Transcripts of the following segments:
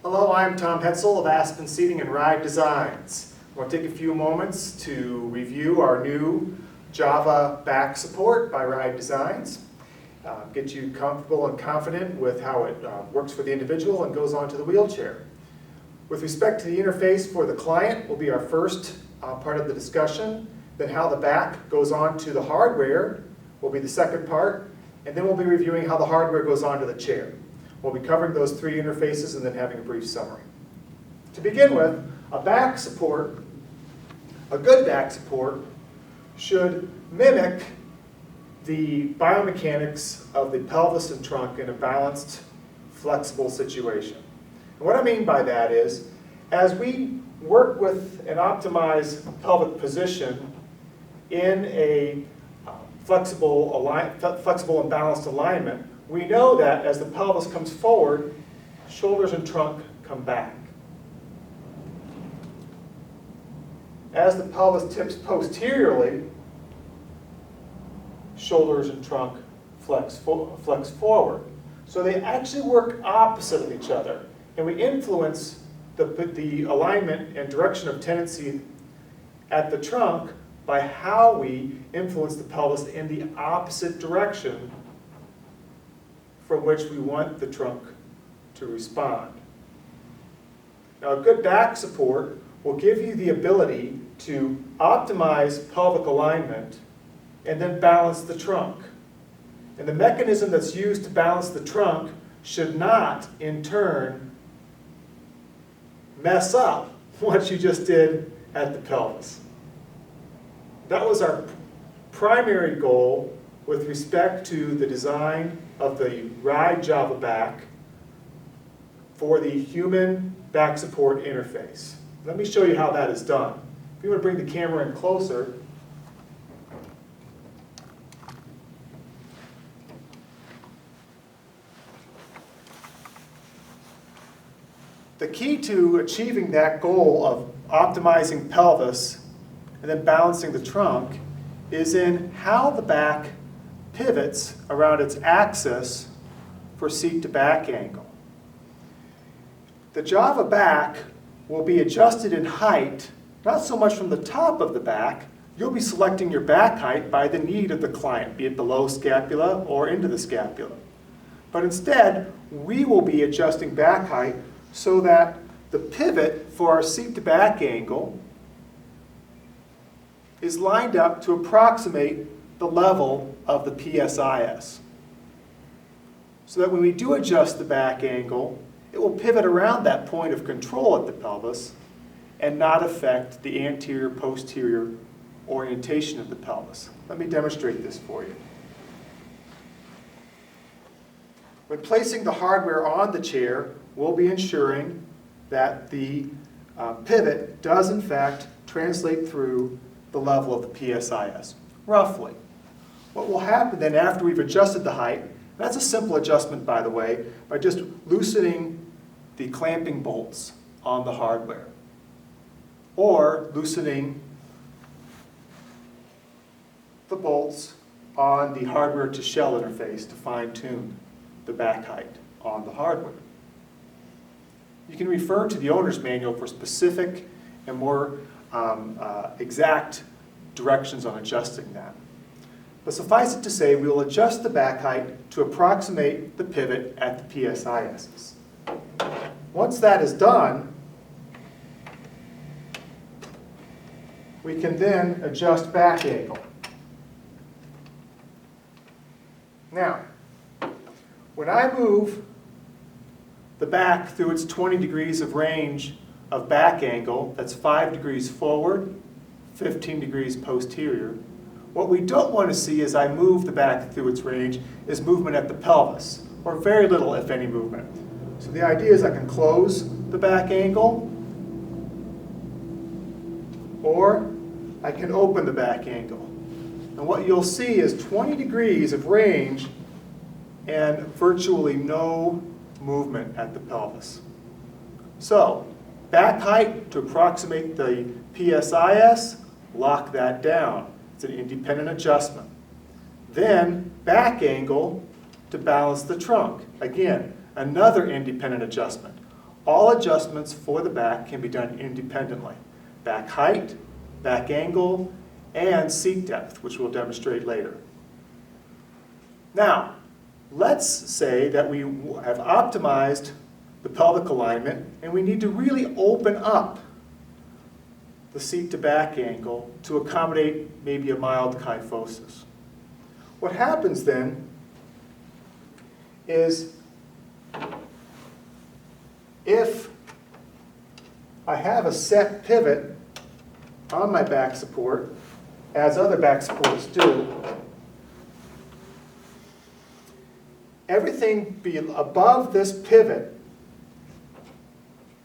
Hello, I'm Tom Hetzel of Aspen Seating and Ride Designs. I want to take a few moments to review our new Java back support by Ride Designs. Get you comfortable and confident with how it works for the individual and goes on to the wheelchair. With respect to the interface for the client will be our first part of the discussion. Then how the back goes on to the hardware will be the second part. And then we'll be reviewing how the hardware goes onto the chair. We'll be covering those three interfaces and then having a brief summary. To begin with, a good back support should mimic the biomechanics of the pelvis and trunk in a balanced, flexible situation. And what I mean by that is, as we work with and optimize pelvic position in a flexible and balanced alignment, we know that as the pelvis comes forward, shoulders and trunk come back. As the pelvis tips posteriorly, shoulders and trunk flex forward. So they actually work opposite of each other, and we influence the alignment and direction of tendency at the trunk by how we influence the pelvis in the opposite direction from which we want the trunk to respond. Now, a good back support will give you the ability to optimize pelvic alignment and then balance the trunk. And the mechanism that's used to balance the trunk should not, in turn, mess up what you just did at the pelvis. That was our primary goal with respect to the design of the Ride Java back for the human back support interface. Let me show you how that is done. If you want to bring the camera in closer, the key to achieving that goal of optimizing pelvis and then balancing the trunk is in how the back pivots around its axis for seat to back angle. The Java back will be adjusted in height, not so much from the top of the back. You'll be selecting your back height by the need of the client, be it below scapula or into the scapula. But instead, we will be adjusting back height so that the pivot for our seat to back angle is lined up to approximate the level of the PSIS. So that when we do adjust the back angle, it will pivot around that point of control at the pelvis and not affect the anterior-posterior orientation of the pelvis. Let me demonstrate this for you. When placing the hardware on the chair, we'll be ensuring that the pivot does in fact translate through the level of the PSIS, roughly. What will happen then after we've adjusted the height, that's a simple adjustment by the way, by just loosening the clamping bolts on the hardware or loosening the bolts on the hardware to shell interface to fine-tune the back height on the hardware. You can refer to the owner's manual for specific and more exact directions on adjusting that. But suffice it to say, we will adjust the back height to approximate the pivot at the PSIS. Once that is done, we can then adjust back angle. Now, when I move the back through its 20 degrees of range of back angle, that's 5 degrees forward, 15 degrees posterior, what we don't want to see as I move the back through its range is movement at the pelvis, or very little, if any, movement. So the idea is I can close the back angle, or I can open the back angle. And what you'll see is 20 degrees of range and virtually no movement at the pelvis. So, back height to approximate the PSIS, lock that down. It's an independent adjustment. Then, back angle to balance the trunk. Again, another independent adjustment. all adjustments for the back can be done independently. Back height, back angle, and seat depth, which we'll demonstrate later. Now, let's say that we have optimized the pelvic alignment and we need to really open up the seat to back angle to accommodate maybe a mild kyphosis. What happens then is if I have a set pivot on my back support, as other back supports do, everything above this pivot,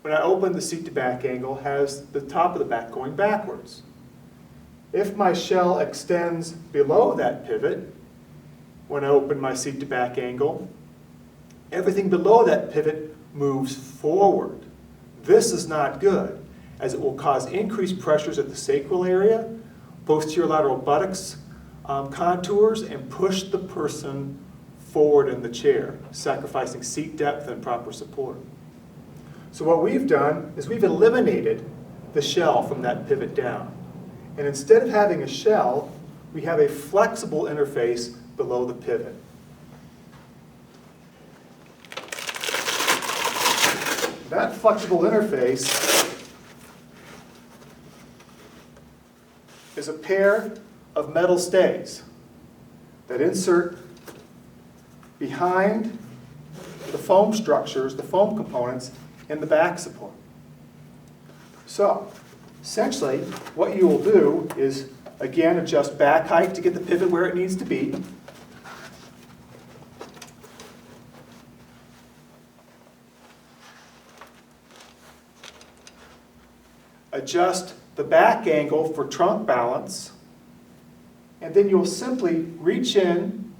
when I open the seat to back angle, has the top of the back going backwards. If my shell extends below that pivot, when I open my seat to back angle, everything below that pivot moves forward. This is not good, as it will cause increased pressures at the sacral area, posterior lateral buttocks contours, and push the person forward in the chair, sacrificing seat depth and proper support. So what we've done is we've eliminated the shell from that pivot down. And instead of having a shell, we have a flexible interface below the pivot. That flexible interface is a pair of metal stays that insert behind the foam structures, the foam components, in the back support. So, essentially, what you will do is, again, adjust back height to get the pivot where it needs to be. Adjust the back angle for trunk balance, and then you'll simply reach in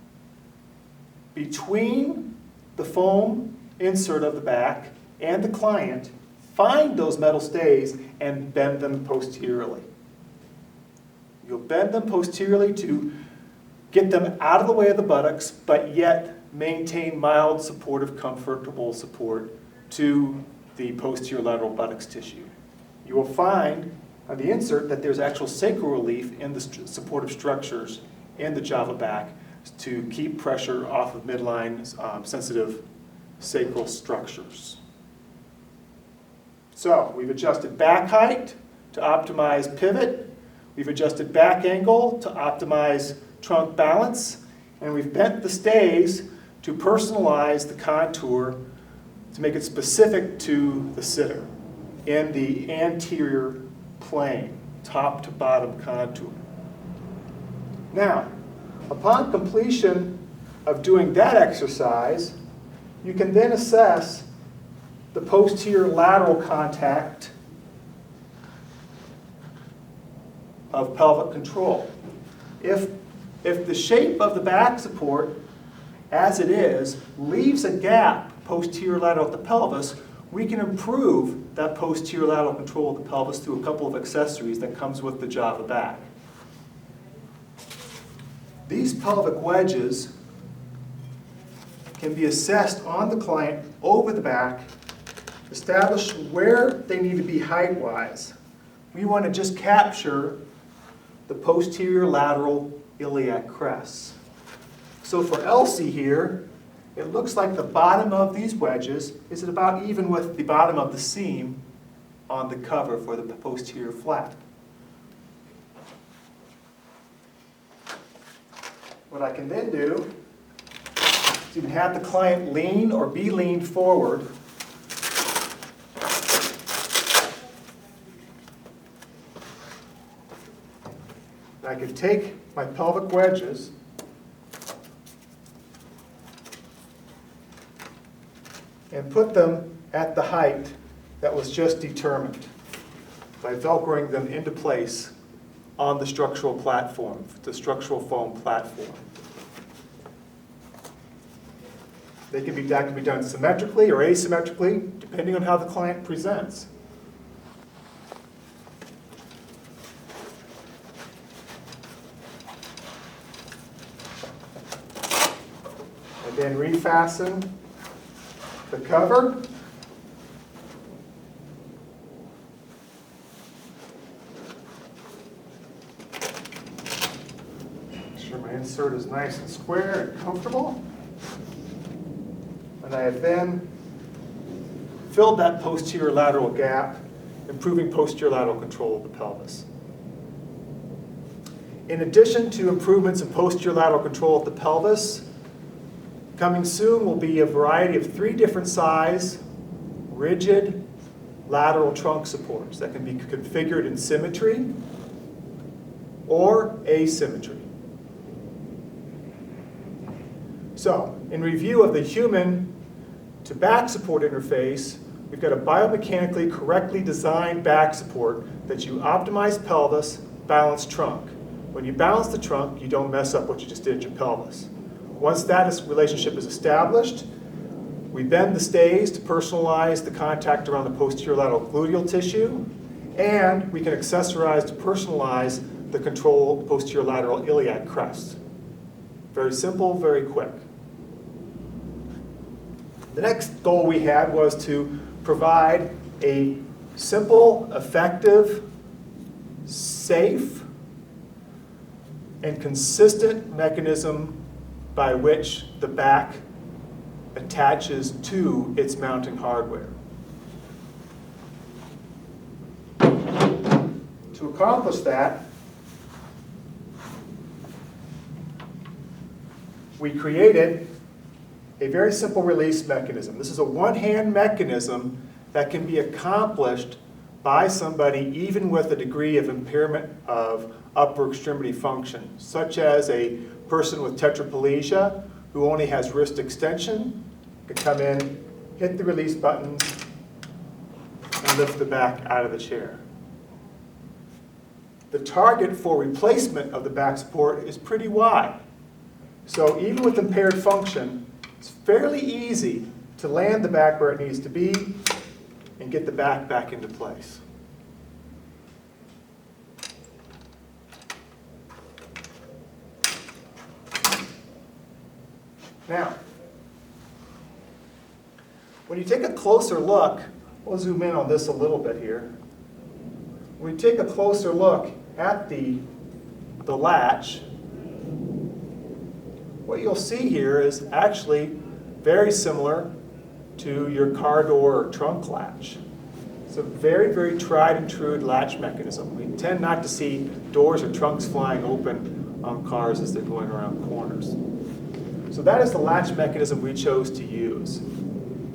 between the foam insert of the back and the client, find those metal stays, and bend them posteriorly. You'll bend them posteriorly to get them out of the way of the buttocks, but yet maintain mild supportive, comfortable support to the posterior lateral buttocks tissue. You will find on the insert that there's actual sacral relief in the supportive structures in the Java back to keep pressure off of midline sensitive sacral structures. So we've adjusted back height to optimize pivot, we've adjusted back angle to optimize trunk balance, and we've bent the stays to personalize the contour to make it specific to the sitter in the anterior plane, top to bottom contour. Now, upon completion of doing that exercise, you can then assess the posterior lateral contact of pelvic control. If the shape of the back support, as it is, leaves a gap posterior lateral at the pelvis, we can improve that posterior lateral control of the pelvis through a couple of accessories that comes with the Java back. These pelvic wedges can be assessed on the client over the back, establish where they need to be height-wise. We want to just capture the posterior lateral iliac crest. So for Elsie here, it looks like the bottom of these wedges is at about even with the bottom of the seam on the cover for the posterior flap. What I can then do is even have the client lean or be leaned forward. I can take my pelvic wedges and put them at the height that was just determined by velcroing them into place on the structural platform, the structural foam platform. That can be done symmetrically or asymmetrically, depending on how the client presents. And then refasten the cover. insert is nice and square and comfortable. And I have then filled that posterior lateral gap, improving posterior lateral control of the pelvis. In addition to improvements in posterior lateral control of the pelvis, coming soon will be a variety of 3 different size, rigid lateral trunk supports that can be configured in symmetry or asymmetry. So, in review of the human to back support interface, we've got a biomechanically correctly designed back support that you optimize pelvis, balance trunk. When you balance the trunk, you don't mess up what you just did at your pelvis. Once that relationship is established, we bend the stays to personalize the contact around the posterior lateral gluteal tissue, and we can accessorize to personalize the control posterior lateral iliac crest. Very simple, very quick. The next goal we had was to provide a simple, effective, safe, and consistent mechanism by which the back attaches to its mounting hardware. To accomplish that, we created a very simple release mechanism. This is a one-hand mechanism that can be accomplished by somebody even with a degree of impairment of upper extremity function, such as a person with tetraplegia who only has wrist extension, can come in, hit the release buttons, and lift the back out of the chair. The target for replacement of the back support is pretty wide. So even with impaired function, it's fairly easy to land the back where it needs to be and get the back into place. Now, when you take a closer look, we'll zoom in on this a little bit here. When you take a closer look at the latch, what you'll see here is actually very similar to your car door or trunk latch. It's a very, very tried and true latch mechanism. We tend not to see doors or trunks flying open on cars as they're going around corners. So that is the latch mechanism we chose to use.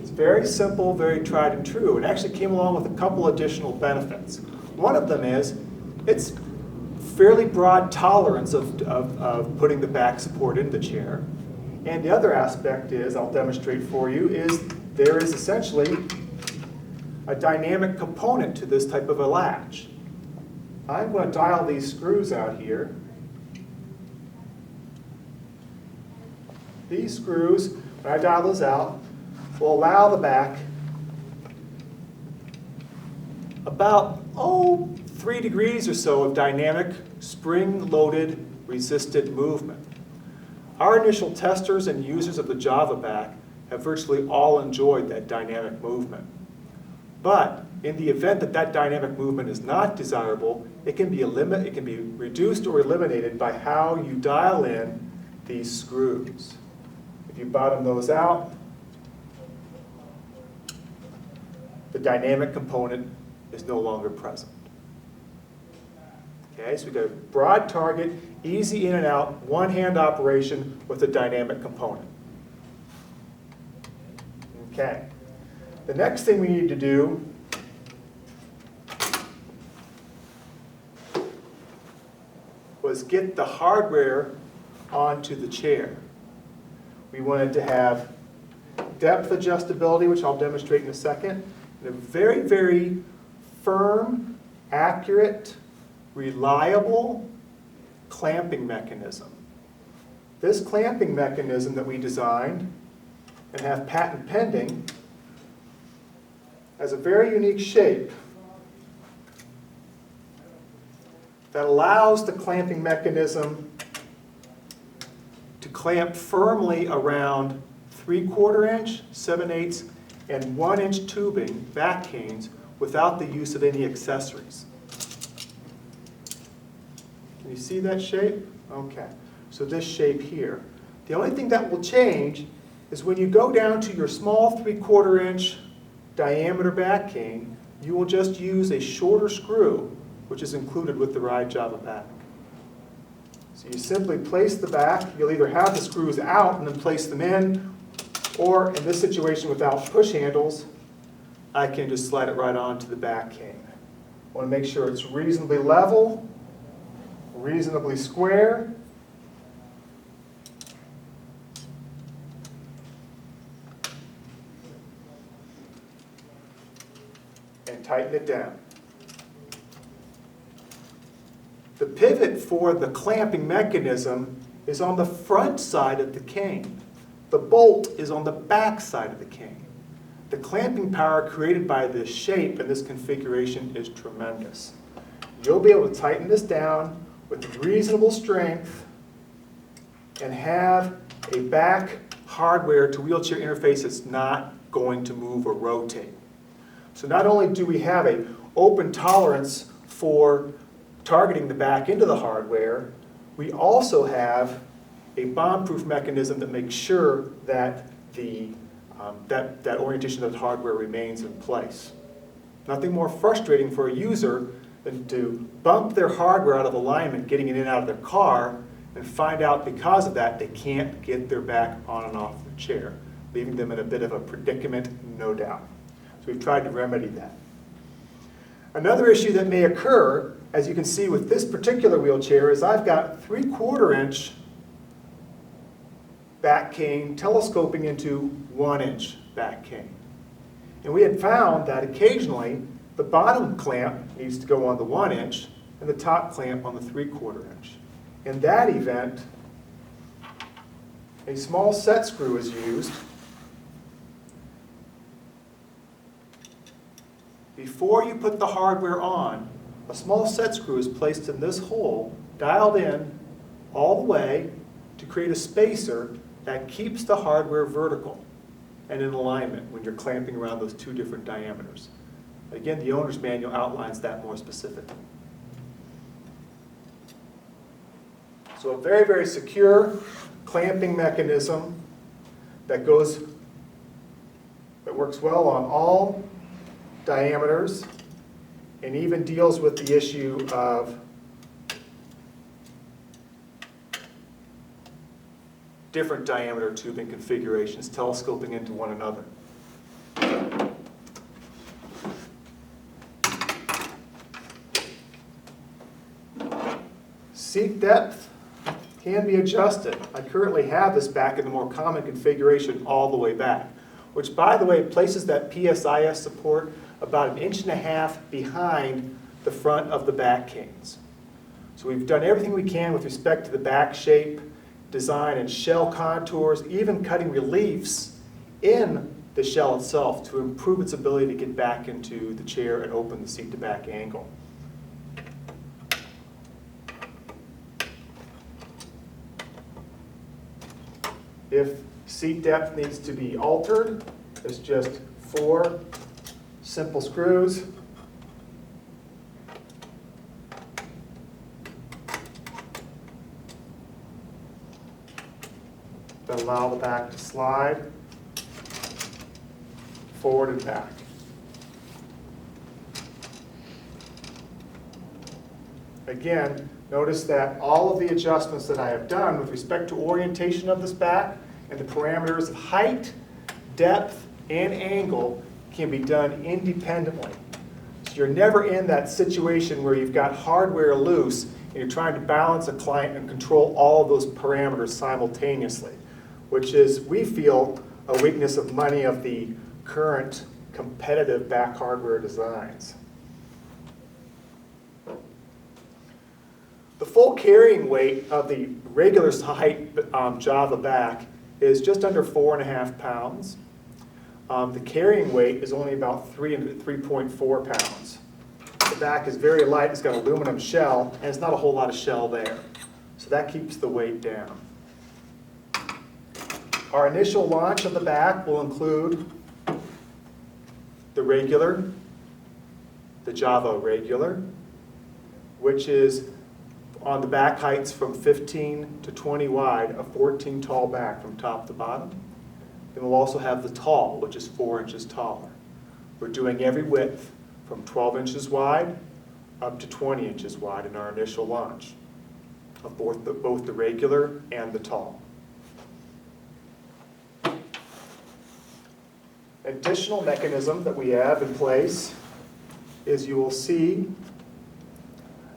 It's very simple, very tried and true, and actually came along with a couple additional benefits. One of them is it's fairly broad tolerance of putting the back support in the chair. And the other aspect is, I'll demonstrate for you, is there is essentially a dynamic component to this type of a latch. I'm going to dial these screws out here. These screws, when I dial those out, will allow the back about, 3 degrees or so of dynamic, spring-loaded, resisted movement. Our initial testers and users of the Java back have virtually all enjoyed that dynamic movement. But in the event that that dynamic movement is not desirable, it can be reduced or eliminated by how you dial in these screws. If you bottom those out, the dynamic component is no longer present. Okay, so we've got a broad target, easy in and out, one-hand operation with a dynamic component. Okay, the next thing we need to do was get the hardware onto the chair. We wanted to have depth adjustability, which I'll demonstrate in a second, and a very, very firm, accurate, reliable clamping mechanism. This clamping mechanism that we designed and have patent pending has a very unique shape that allows the clamping mechanism to clamp firmly around 3/4 inch, 7/8, and 1 inch tubing back canes without the use of any accessories. Can you see that shape? Okay. So this shape here. The only thing that will change is when you go down to your small 3/4 inch diameter back cane, you will just use a shorter screw, which is included with the Ride Java back. So you simply place the back. You'll either have the screws out and then place them in, or in this situation without push handles, I can just slide it right onto the back cane. I want to make sure it's reasonably level, reasonably square. And tighten it down. The pivot for the clamping mechanism is on the front side of the cane. The bolt is on the back side of the cane. The clamping power created by this shape and this configuration is tremendous. You'll be able to tighten this down with reasonable strength and have a back hardware to wheelchair interface that's not going to move or rotate. So not only do we have an open tolerance for targeting the back into the hardware, we also have a bomb-proof mechanism that makes sure that that orientation of the hardware remains in place. Nothing more frustrating for a user than to bump their hardware out of alignment, getting it in and out of their car, and find out because of that they can't get their back on and off the chair, leaving them in a bit of a predicament, no doubt. So we've tried to remedy that. Another issue that may occur, as you can see with this particular wheelchair, is I've got 3/4 inch back cane telescoping into 1 inch back cane. And we had found that occasionally the bottom clamp needs to go on the 1 inch and the top clamp on the 3/4 inch. In that event, a small set screw is used. Before you put the hardware on, a small set screw is placed in this hole, dialed in all the way to create a spacer that keeps the hardware vertical and in alignment when you're clamping around those two different diameters. Again, the owner's manual outlines that more specifically. So a very, very secure clamping mechanism that works well on all diameters and even deals with the issue of different diameter tubing configurations, telescoping into one another. Seat depth can be adjusted. I currently have this back in the more common configuration all the way back, which, by the way, places that PSIS support about 1.5 inches behind the front of the back canes. So we've done everything we can with respect to the back shape, design, and shell contours, even cutting reliefs in the shell itself to improve its ability to get back into the chair and open the seat to back angle. If seat depth needs to be altered, it's just 4 simple screws. That allow the back to slide forward and back. Again, notice that all of the adjustments that I have done with respect to orientation of this back and the parameters of height, depth, and angle can be done independently. So you're never in that situation where you've got hardware loose and you're trying to balance a client and control all of those parameters simultaneously, which is, we feel, a weakness of many of the current competitive back hardware designs. The full carrying weight of the regular height Java back is just under 4.5 pounds. The carrying weight is only about 3.4 pounds. The back is very light, it's got an aluminum shell, and it's not a whole lot of shell there. So that keeps the weight down. Our initial launch of the back will include the regular, the Java regular, which is on the back heights from 15 to 20 wide, a 14 tall back from top to bottom. Then we'll also have the tall, which is 4 inches taller. We're doing every width from 12 inches wide up to 20 inches wide in our initial launch of both the regular and the tall. Additional mechanism that we have in place is you will see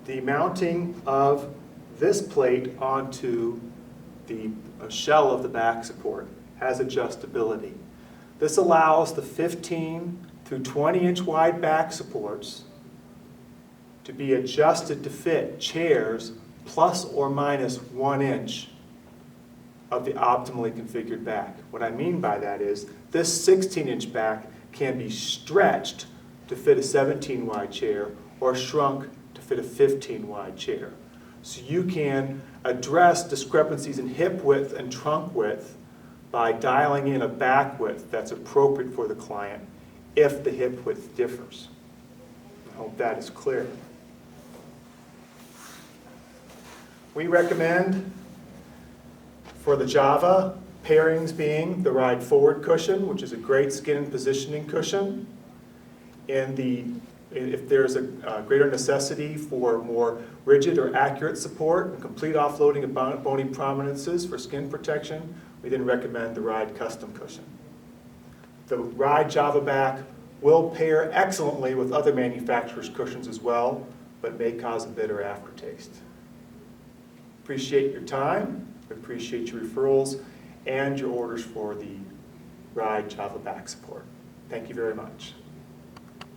the mounting of this plate onto the shell of the back support has adjustability. This allows the 15 through 20 inch wide back supports to be adjusted to fit chairs plus or minus 1 inch of the optimally configured back. What I mean by that is this 16 inch back can be stretched to fit a 17 wide chair or shrunk to fit a 15 wide chair. So you can address discrepancies in hip width and trunk width by dialing in a back width that's appropriate for the client if the hip width differs. I hope that is clear. We recommend for the Java pairings being the ride forward cushion, which is a great skin and positioning cushion. If there's a greater necessity for more rigid or accurate support and complete offloading of bony prominences for skin protection, we then recommend the ride custom cushion. The ride Java back will pair excellently with other manufacturers' cushions as well, but may cause a bitter aftertaste. Appreciate your time, appreciate your referrals, and your orders for the ride Java back support. Thank you very much.